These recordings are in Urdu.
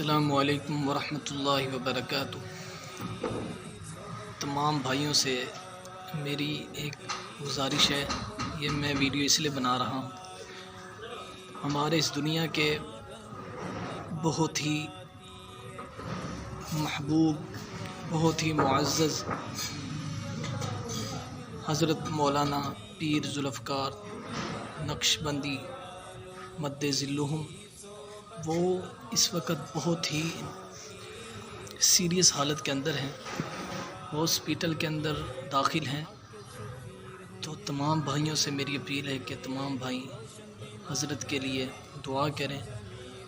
السلام علیکم ورحمۃ اللہ وبرکاتہ۔ تمام بھائیوں سے میری ایک گزارش ہے، یہ میں ویڈیو اس لیے بنا رہا ہوں۔ ہمارے اس دنیا کے بہت ہی محبوب، بہت ہی معزز حضرت مولانا پیر ذوالفقار نقشبندی مد ظلہم، وہ اس وقت بہت ہی سیریس حالت کے اندر ہیں، ہاسپیٹل کے اندر داخل ہیں۔ تو تمام بھائیوں سے میری اپیل ہے کہ تمام بھائی حضرت کے لیے دعا کریں،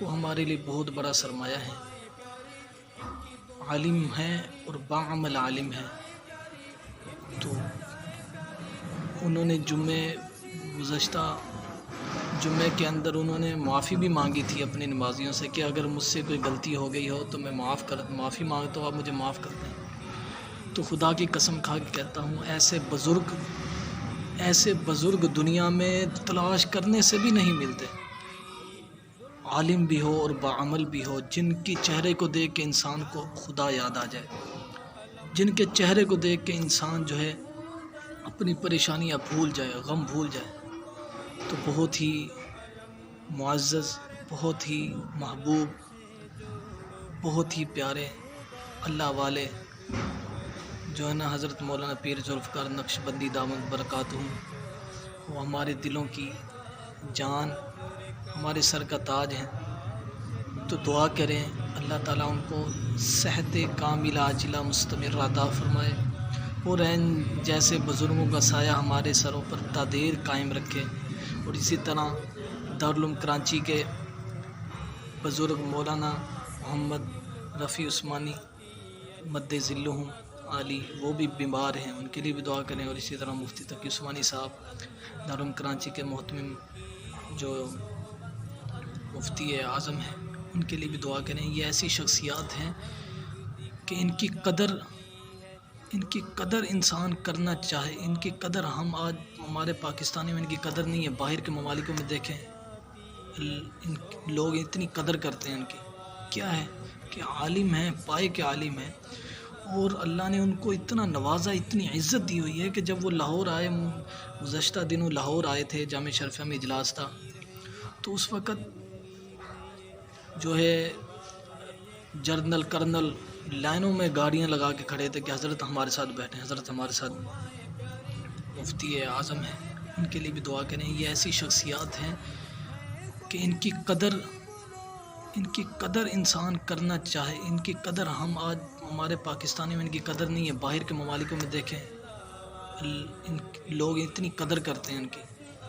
وہ ہمارے لیے بہت بڑا سرمایہ ہے، عالم ہیں اور باعمل عالم ہیں۔ تو انہوں نے گزشتہ جمعے کے اندر انہوں نے معافی بھی مانگی تھی اپنے نمازیوں سے کہ اگر مجھ سے کوئی غلطی ہو گئی ہو تو میں معافی مانگتا ہوں، آپ مجھے معاف کر دیں۔ تو خدا کی قسم کھا کے کہتا ہوں، ایسے بزرگ دنیا میں تلاش کرنے سے بھی نہیں ملتے، عالم بھی ہو اور باعمل بھی ہو، جن کی چہرے کو دیکھ کے انسان کو خدا یاد آ جائے، جن کے چہرے کو دیکھ کے انسان جو ہے اپنی پریشانیاں بھول جائے، غم بھول جائے۔ تو بہت ہی معزز، بہت ہی محبوب، بہت ہی پیارے اللہ والے جو ہے نا حضرت مولانا پیر ذوالفقار نقشبندی دامت برکاتہم، وہ ہمارے دلوں کی جان، ہمارے سر کا تاج ہیں۔ تو دعا کریں اللہ تعالیٰ ان کو صحت کاملہ عاجلہ مستمر عطا فرمائے، اور جیسے بزرگوں کا سایہ ہمارے سروں پر تا دیر قائم رکھے۔ اور اسی طرح دارالعلوم کراچی کے بزرگ مولانا محمد رفیع عثمانی مد ظلہم عالی، وہ بھی بیمار ہیں، ان کے لیے بھی دعا کریں۔ اور اسی طرح مفتی تقی عثمانی صاحب دارالعلوم کراچی کے محتمم جو مفتی اعظم ہیں، ان کے لیے بھی دعا کریں۔ یہ ایسی شخصیات ہیں کہ ان کی قدر انسان کرنا چاہے، ان کی قدر ہم آج ہمارے پاکستانی میں ان کی قدر نہیں ہے۔ باہر کے ممالکوں میں دیکھیں لوگ اتنی قدر کرتے ہیں ان کی، کیا ہے کہ عالم ہیں، پائے کے عالم ہیں، اور اللہ نے ان کو اتنا نوازا، اتنی عزت دی ہوئی ہے کہ جب وہ لاہور آئے، گزشتہ دنوں لاہور آئے تھے، جامع شرفیہ میں اجلاس تھا، تو اس وقت جو ہے جنرل کرنل لائنوں میں گاڑیاں لگا کے کھڑے تھے کہ حضرت ہمارے ساتھ بیٹھیں، حضرت ہمارے ساتھ۔ مفتی اعظم ہیں، ان کے لیے بھی دعا کریں۔ یہ ایسی شخصیات ہیں کہ ان کی قدر انسان کرنا چاہے، ان کی قدر ہم آج ہمارے پاکستانی میں ان کی قدر نہیں ہے۔ باہر کے ممالکوں میں دیکھیں لوگ اتنی قدر کرتے ہیں ان کی،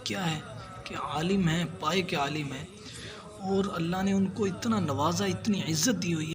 کیا ہے کہ عالم ہیں، پائے کے عالم ہیں، اور اللہ نے ان کو اتنا نوازا، اتنی عزت دی ہوئی ہے۔